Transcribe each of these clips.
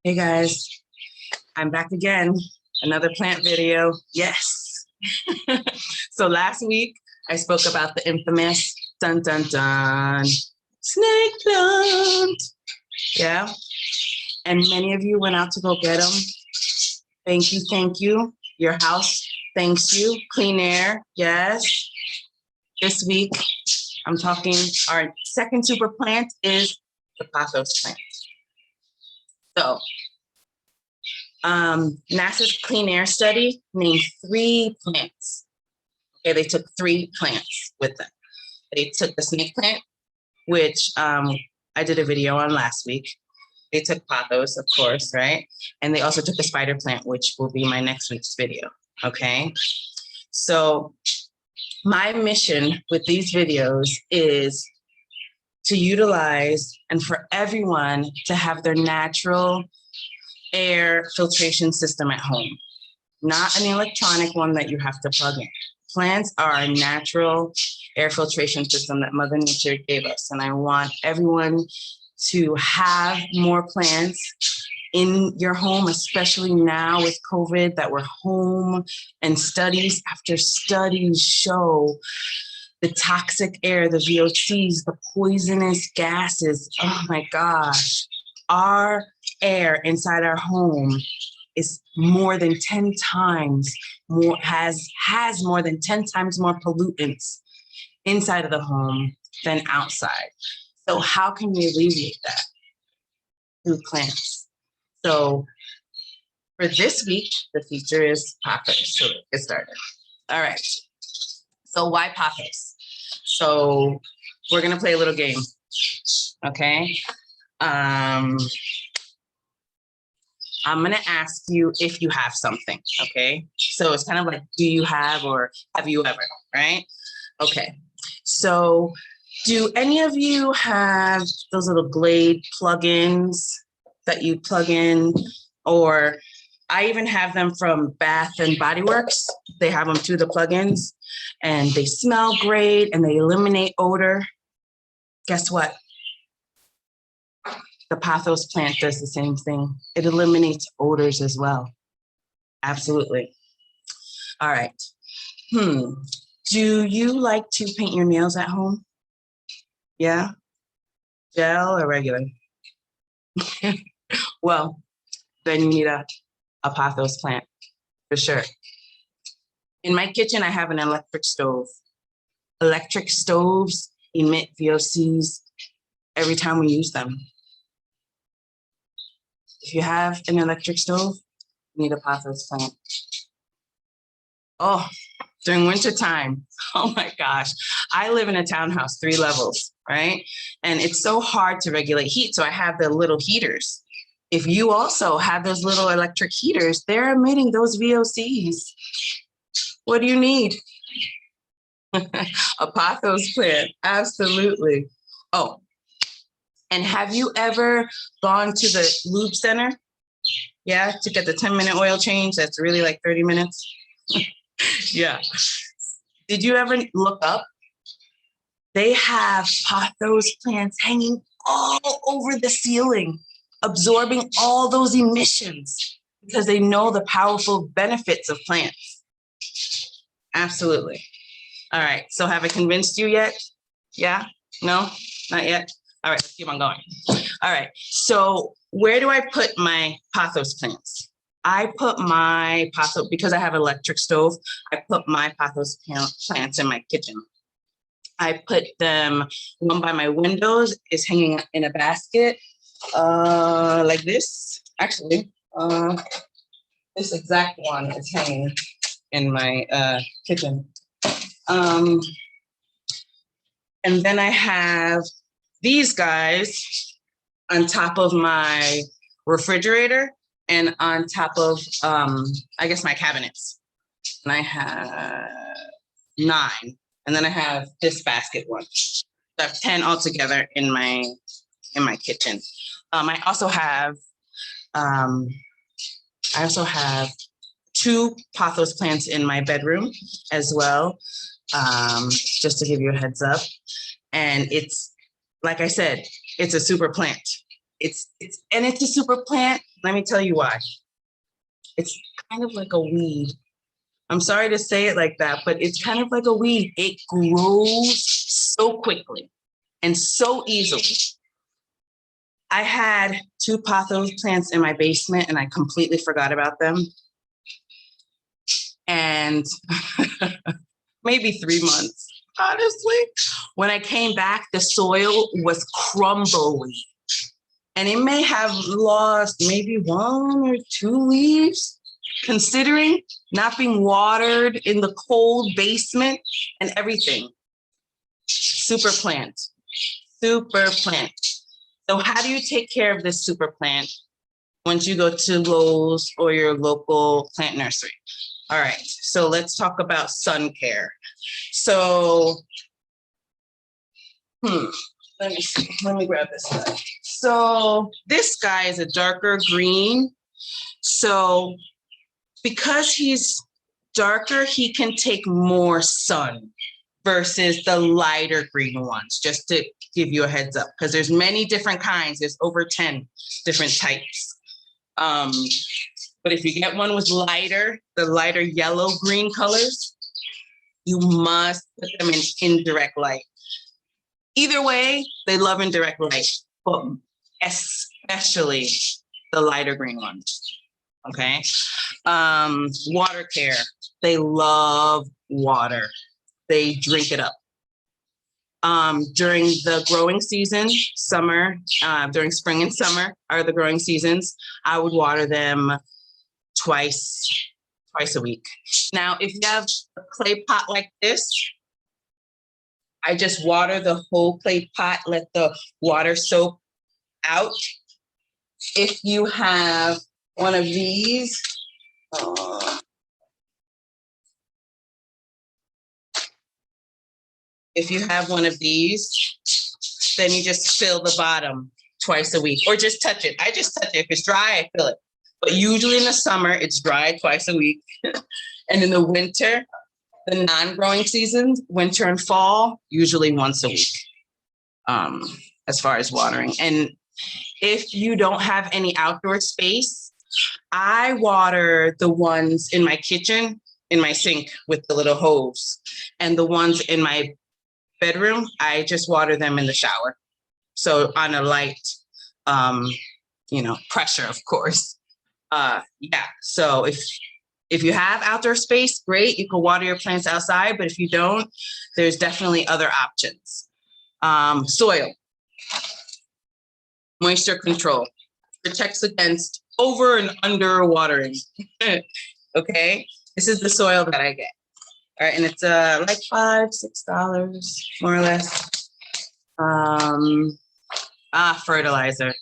Hey guys, I'm back again. Another plant video. Yes. So last week I spoke about the infamous dun dun dun snake plant. Yeah. And many of you went out to go get them. Thank you. Thank you. Your house thanks you. Clean air. Yes. This week I'm talking, our second super plant is the Pothos plant. So NASA's clean air study named 3 plants. Okay, they took 3 plants with them. They took the snake plant, which I did a video on last week. They took Pothos, of course, right? And they also took the spider plant, which will be my next week's video, okay? So my mission with these videos is to utilize and for everyone to have their natural air filtration system at home, not an electronic one that you have to plug in. Plants are a natural air filtration system that Mother Nature gave us. And I want everyone to have more plants in your home, especially now with COVID that we're home, and studies after studies show the toxic air, the VOCs, the poisonous gases. Oh my gosh. Our air inside our home is more than 10 times more, has more than 10 times more pollutants inside of the home than outside. So how can we alleviate that? Through plants. So for this week, the feature is Pothos. So let's get started. All right. So why Pothos? So we're gonna play a little game, okay? I'm gonna ask you if you have something, okay? So it's kind of like, do you have or have you ever, right? Okay, so do any of you have those little Glade plugins that you plug in? Or I even have them from Bath and Body Works. They have them too, the plugins, and they smell great and they eliminate odor. Guess what? The Pothos plant does the same thing. It eliminates odors as well. Absolutely. All right. Do you like to paint your nails at home? Yeah? Gel or regular? Well, then you need a Pothos plant for sure. In my kitchen, I have an electric stove. Electric stoves emit VOCs every time we use them. If you have an electric stove, you need a Pothos plant. Oh, during winter time, oh my gosh. I live in a townhouse, 3 levels, right? And it's so hard to regulate heat, so I have the little heaters. If you also have those little electric heaters, they're emitting those VOCs. What do you need? A Pothos plant, absolutely. Oh, and have you ever gone to the lube center? Yeah, to get the 10-minute oil change that's really like 30 minutes? Yeah. Did you ever look up? They have Pothos plants hanging all over the ceiling, absorbing all those emissions because they know the powerful benefits of plants. Absolutely. All right, so have I convinced you yet? Yeah? No? Not yet? All right, let's keep on going. All right, so where do I put my Pothos plants? I put my Pothos, because I have an electric stove, I put my Pothos plants in my kitchen. I put them, one by my windows is hanging in a basket, like this. Actually, this exact one is hanging in my kitchen. And then I have these guys on top of my refrigerator and on top of, I guess, my cabinets. And I have 9. And then I have this basket one. So I have 10 altogether in my kitchen. I also have 2 Pothos plants in my bedroom as well, just to give you a heads up. And it's, like I said, it's a super plant. It's a super plant. Let me tell you why. It's kind of like a weed. I'm sorry to say it like that, but it's kind of like a weed. It grows so quickly and so easily. I had 2 pothos plants in my basement and I completely forgot about them. And maybe 3 months, honestly. When I came back, the soil was crumbly. And it may have lost maybe 1 or 2 leaves, considering not being watered in the cold basement and everything. Super plant, super plant. So how do you take care of this super plant once you go to Lowe's or your local plant nursery? All right, so let's talk about sun care. So, let me see, let me grab this guy. So this guy is a darker green. So because he's darker, he can take more sun versus the lighter green ones, just to give you a heads up, because there's many different kinds. There's over 10 different types. But if you get one with the lighter yellow-green colors, you must put them in indirect light. Either way, they love indirect light, but especially the lighter green ones, okay? Water care, they love water. They drink it up. During the growing season, summer, during spring and summer are the growing seasons, I would water them twice a week. Now, if you have a clay pot like this, I just water the whole clay pot, let the water soak out. If you have one of these, then you just fill the bottom twice a week, or just touch it. I just touch it. If it's dry, I fill it. But usually in the summer, it's dry twice a week. And in the winter, the non-growing seasons, winter and fall, usually once a week, as far as watering. And if you don't have any outdoor space, I water the ones in my kitchen, in my sink with the little hose. And the ones in my bedroom, I just water them in the shower. So on a light, pressure, of course. Yeah, so if you have outdoor space, great, you can water your plants outside, but if you don't, there's definitely other options. Soil, moisture control, protects against over and under watering. Okay, this is the soil that I get. All right, and it's like $5-6, more or less. Fertilizer.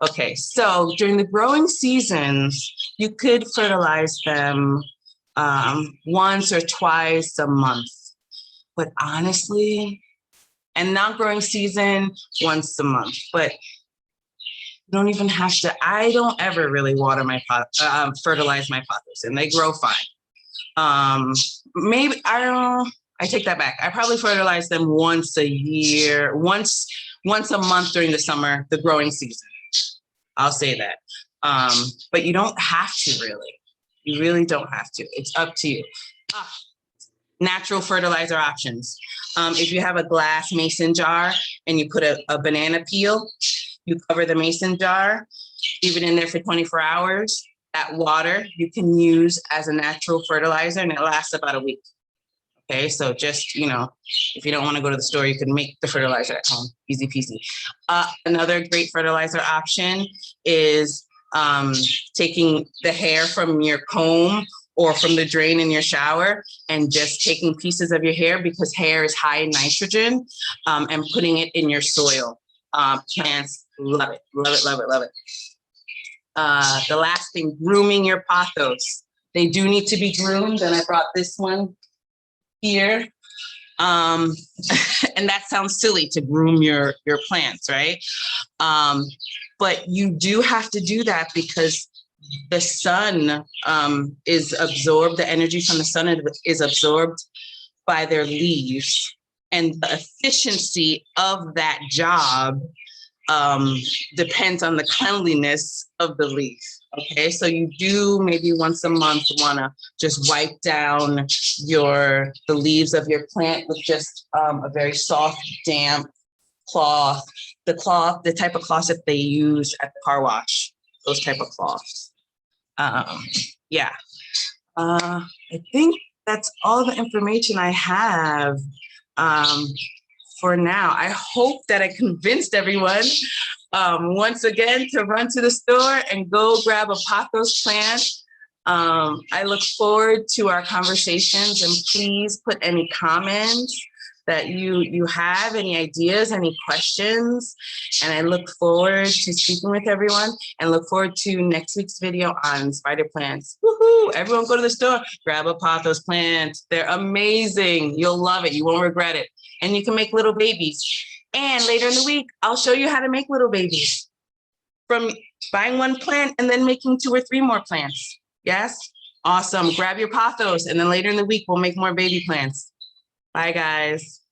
Okay, so during the growing seasons, you could fertilize them once or twice a month. But honestly, and non-growing season, once a month. But you don't even have to. I don't ever really water my fertilize my pothos, and they grow fine. Maybe I take that back. I probably fertilize them once a year, once a month during the summer, the growing season. I'll say that. But you don't have to really. You really don't have to. It's up to you. Natural fertilizer options. If you have a glass mason jar and you put a banana peel, you cover the mason jar, leave it in there for 24 hours. That water you can use as a natural fertilizer, and it lasts about a week. Okay, so just, if you don't want to go to the store, you can make the fertilizer at home, easy peasy. Another great fertilizer option is taking the hair from your comb or from the drain in your shower and just taking pieces of your hair, because hair is high in nitrogen, and putting it in your soil. Plants love it, love it, love it, love it. The last thing, grooming your pothos. They do need to be groomed, and I brought this one here. And that sounds silly, to groom your plants, right? But you do have to do that because the sun is absorbed, the energy from the sun is absorbed by their leaves. And the efficiency of that job depends on the cleanliness of the leaf. Okay, so you do maybe once a month want to just wipe down the leaves of your plant with just a very soft, damp cloth. The type of cloth that they use at the car wash, those type of cloths. Yeah, I think that's all the information I have for now. I hope that I convinced everyone once again to run to the store and go grab a Pothos plant. I look forward to our conversations, and please put any comments that you have, any ideas, any questions. And I look forward to speaking with everyone and look forward to next week's video on spider plants. Woohoo! Everyone go to the store, grab a Pothos plant. They're amazing. You'll love it. You won't regret it. And you can make little babies. And later in the week, I'll show you how to make little babies from buying one plant and then making 2 or 3 more plants. Yes? Awesome. Grab your Pothos, and then later in the week, we'll make more baby plants. Bye, guys.